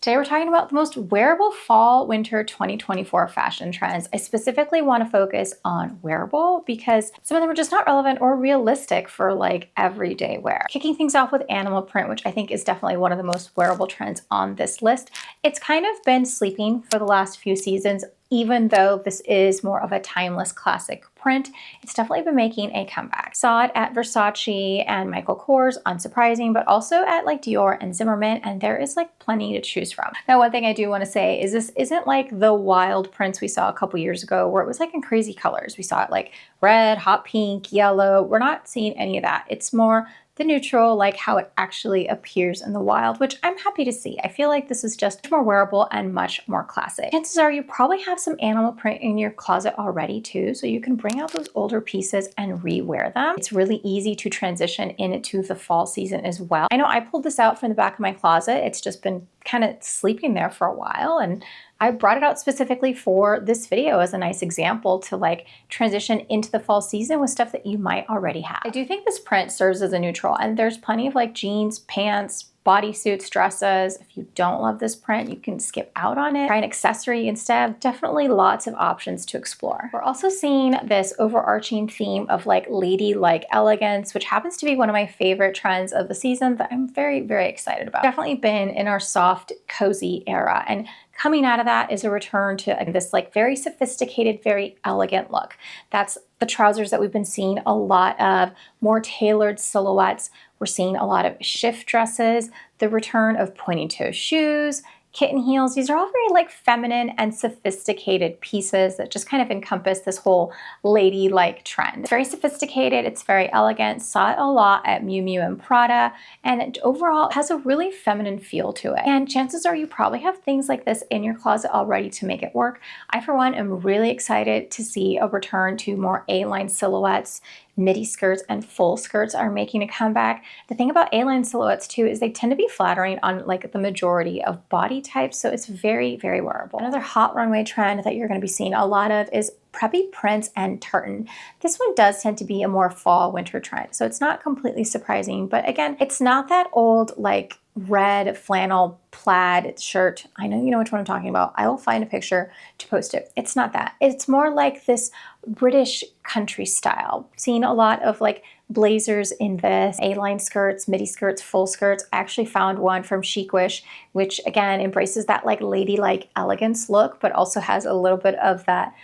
Today we're talking about the most wearable fall winter 2024 fashion trends. I specifically want to focus on wearable because some of them are just not relevant or realistic for like everyday wear. Kicking things off with animal print, which I think is definitely one of the most wearable trends on this list. It's kind of been sleeping for the last few seasons. Even though this is more of a timeless classic print, it's definitely been making a comeback. Saw it at Versace and Michael Kors, unsurprising, but also at like Dior and Zimmermann, and there is like plenty to choose from. Now, one thing I do want to say is this isn't like the wild prints we saw a couple years ago where it was like in crazy colors. We saw it like red, hot pink, yellow. We're not seeing any of that. It's more the neutral, like how it actually appears in the wild, which I'm happy to see. I feel like this is just more wearable and much more classic. Chances are you probably have some animal print in your closet already too, so you can bring out those older pieces and rewear them. It's really easy to transition into the fall season as well. I know I pulled this out from the back of my closet. It's just been kind of sleeping there for a while, and I brought it out specifically for this video as a nice example to like transition into the fall season with stuff that you might already have. I do think this print serves as a neutral, and there's plenty of like jeans, pants, bodysuits, dresses. If you don't love this print, you can skip out on it. Try an accessory instead. Definitely lots of options to explore. We're also seeing this overarching theme of like ladylike elegance, which happens to be one of my favorite trends of the season that I'm very, very excited about. Definitely been in our soft, cozy era, and coming out of that is a return to this like very sophisticated, very elegant look. That's the trousers that we've been seeing a lot of, more tailored silhouettes. We're seeing a lot of shift dresses, the return of pointy toe shoes, kitten heels. These are all very like feminine and sophisticated pieces that just kind of encompass this whole ladylike trend. It's very sophisticated, it's very elegant. Saw it a lot at Miu Miu and Prada, and it overall has a really feminine feel to it. And chances are you probably have things like this in your closet already to make it work. I, for one, am really excited to see a return to more A-line silhouettes. Midi skirts and full skirts are making a comeback. The thing about A-line silhouettes too is they tend to be flattering on like the majority of body types, so it's very, very wearable. Another hot runway trend that you're going to be seeing a lot of is preppy prints and tartan. This one does tend to be a more fall winter trend, so it's not completely surprising, but again, it's not that old like red flannel plaid shirt. I know you know which one I'm talking about. I will find a picture to post it. It's not that. It's more like this British country style. Seeing a lot of like blazers in this, A-line skirts, midi skirts, full skirts. I actually found one from Chic Wish, which again embraces that like ladylike elegance look, but also has a little bit of that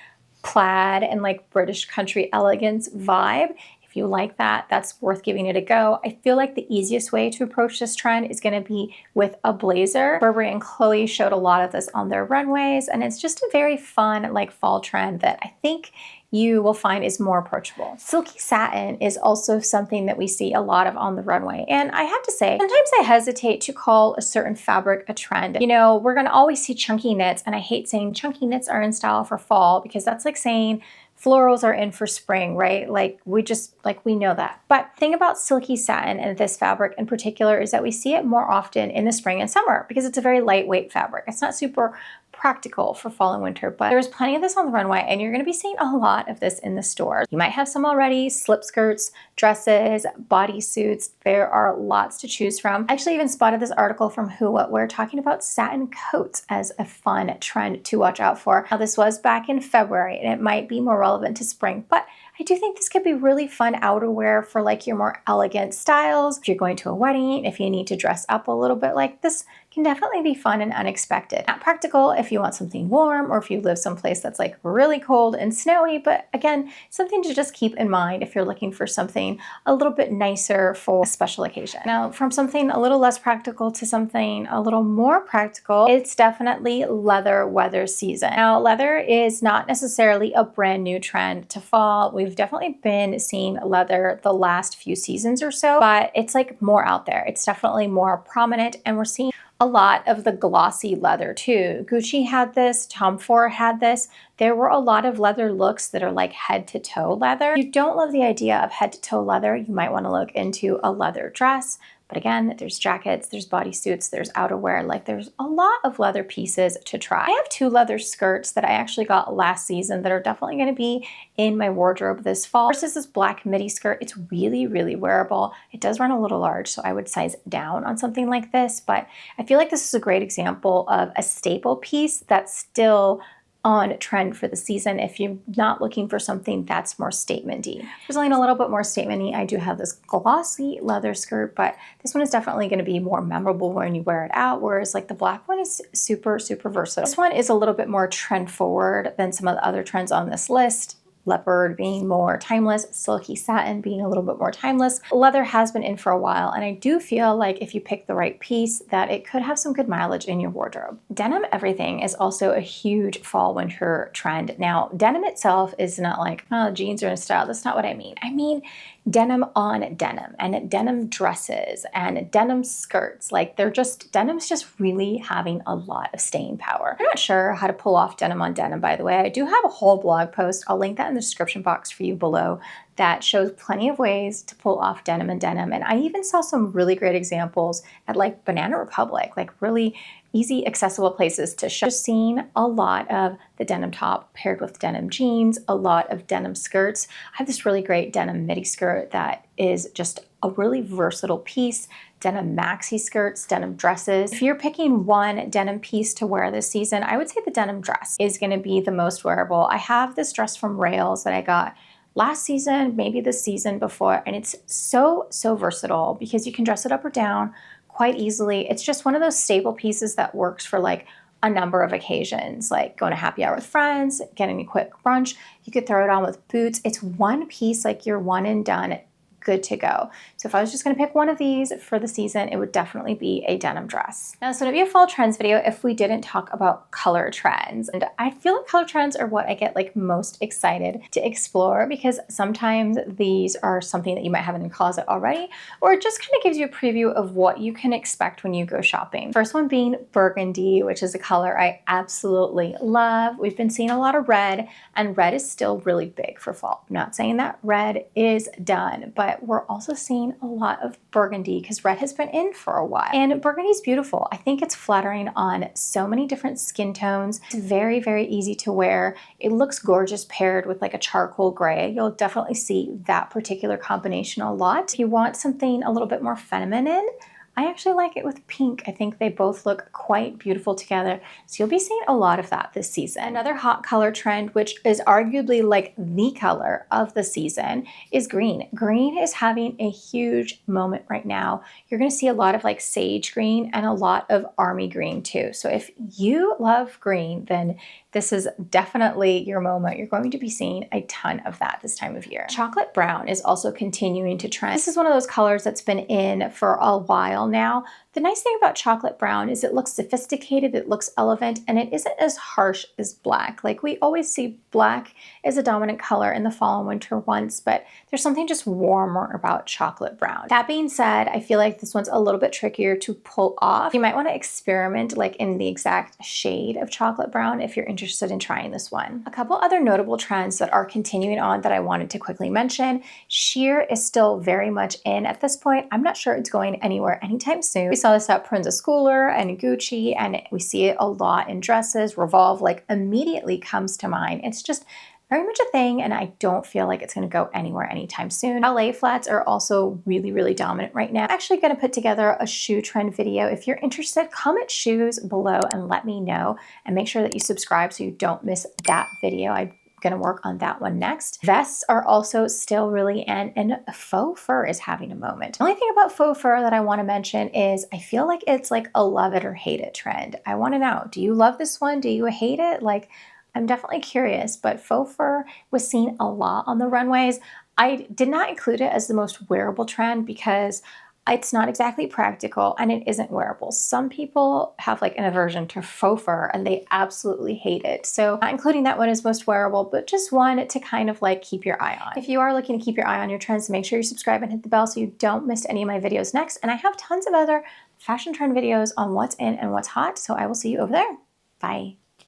plaid and like British country elegance vibe. If you like that, that's worth giving it a go. I feel like the easiest way to approach this trend is going to be with a blazer. Burberry and Chloe showed a lot of this on their runways, and it's just a very fun like fall trend that I think you will find is more approachable. Silky satin is also something that we see a lot of on the runway. And I have to say, sometimes I hesitate to call a certain fabric a trend. You know, we're gonna always see chunky knits, and I hate saying chunky knits are in style for fall because that's like saying florals are in for spring, right? Like we know that. But the thing about silky satin and this fabric in particular is that we see it more often in the spring and summer because it's a very lightweight fabric. It's not super practical for fall and winter, but there's plenty of this on the runway, and you're going to be seeing a lot of this in the stores. You might have some already, slip skirts, dresses, bodysuits. There are lots to choose from. I actually even spotted this article from Who What Wear talking about satin coats as a fun trend to watch out for. Now, this was back in February, and it might be more relevant to spring, but I do think this could be really fun outerwear for like your more elegant styles. If you're going to a wedding, if you need to dress up a little bit, like this can definitely be fun and unexpected. Not practical if you want something warm or if you live someplace that's like really cold and snowy, but again, something to just keep in mind if you're looking for something a little bit nicer for a special occasion. Now, from something a little less practical to something a little more practical, it's definitely leather weather season. Now, leather is not necessarily a brand new trend to fall. We've definitely been seeing leather the last few seasons or so, but it's like more out there. It's definitely more prominent, and we're seeing a lot of the glossy leather too. Gucci had this, Tom Ford had this. There were a lot of leather looks that are like head to toe leather. If you don't love the idea of head to toe leather, you might want to look into a leather dress. But again, there's jackets, there's bodysuits, there's outerwear, like there's a lot of leather pieces to try. I have 2 leather skirts that I actually got last season that are definitely gonna be in my wardrobe this fall. First is this black midi skirt. It's really, really wearable. It does run a little large, so I would size down on something like this, but I feel like this is a great example of a staple piece that's still on trend for the season if you're not looking for something that's more statement-y. For something a little bit more statement-y, I do have this glossy leather skirt, but this one is definitely going to be more memorable when you wear it out, whereas like the black one is super, super versatile. This one is a little bit more trend forward than some of the other trends on this list. Leopard being more timeless, silky satin being a little bit more timeless. Leather has been in for a while, and I do feel like if you pick the right piece that it could have some good mileage in your wardrobe. Denim everything is also a huge fall winter trend. Now, denim itself is not like, oh, jeans are in style. That's not what I mean. I mean denim on denim and denim dresses and denim skirts. Like denim's just really having a lot of staying power. I'm not sure how to pull off denim on denim, by the way. I do have a whole blog post. I'll link that in the description box for you below that shows plenty of ways to pull off denim and denim. And I even saw some really great examples at like Banana Republic, like really easy, accessible places to shop. I've seen a lot of the denim top paired with denim jeans, a lot of denim skirts. I have this really great denim midi skirt that is just a really versatile piece, denim maxi skirts, denim dresses. If you're picking one denim piece to wear this season, I would say the denim dress is gonna be the most wearable. I have this dress from Rails that I got last season, maybe the season before, and it's so, so versatile because you can dress it up or down quite easily. It's just one of those staple pieces that works for like a number of occasions, like going to happy hour with friends, getting a quick brunch. You could throw it on with boots. It's one piece, like you're one and done, good to go. So if I was just gonna pick one of these for the season, it would definitely be a denim dress. Now, this would be a fall trends video if we didn't talk about color trends. And I feel like color trends are what I get like most excited to explore because sometimes these are something that you might have in your closet already, or it just kind of gives you a preview of what you can expect when you go shopping. First one being burgundy, which is a color I absolutely love. We've been seeing a lot of red, and red is still really big for fall. I'm not saying that red is done, but we're also seeing a lot of burgundy because red has been in for a while. And burgundy is beautiful. I think it's flattering on so many different skin tones. It's very, very easy to wear. It looks gorgeous paired with like a charcoal gray. You'll definitely see that particular combination a lot. If you want something a little bit more feminine, I actually like it with pink. I think they both look quite beautiful together. So you'll be seeing a lot of that this season. Another hot color trend, which is arguably like the color of the season, is green. Green is having a huge moment right now. You're gonna see a lot of like sage green and a lot of army green too. So if you love green, then this is definitely your moment. You're going to be seeing a ton of that this time of year. Chocolate brown is also continuing to trend. This is one of those colors that's been in for a while now. The nice thing about chocolate brown is it looks sophisticated, it looks elegant, and it isn't as harsh as black. Like we always see black as a dominant color in the fall and winter once, but there's something just warmer about chocolate brown. That being said, I feel like this one's a little bit trickier to pull off. You might want to experiment like in the exact shade of chocolate brown if you're interested in trying this one. A couple other notable trends that are continuing on that I wanted to quickly mention. Sheer is still very much in at this point. I'm not sure it's going anywhere anytime soon. We saw this at Prince Schooler and Gucci, and we see it a lot in dresses. Revolve like immediately comes to mind. It's just very much a thing, and I don't feel like it's gonna go anywhere anytime soon. LA flats are also really, really dominant right now. I'm actually gonna put together a shoe trend video. If you're interested, comment shoes below and let me know, and make sure that you subscribe so you don't miss that video. I'm gonna work on that one next. Vests are also still really in, and faux fur is having a moment. The only thing about faux fur that I wanna mention is I feel like it's like a love it or hate it trend. I wanna know, do you love this one? Do you hate it? Like, I'm definitely curious, but faux fur was seen a lot on the runways. I did not include it as the most wearable trend because it's not exactly practical and it isn't wearable. Some people have like an aversion to faux fur and they absolutely hate it. So not including that one as most wearable, but just one to kind of like keep your eye on. If you are looking to keep your eye on your trends, make sure you subscribe and hit the bell so you don't miss any of my videos next. And I have tons of other fashion trend videos on what's in and what's hot. So I will see you over there. Bye.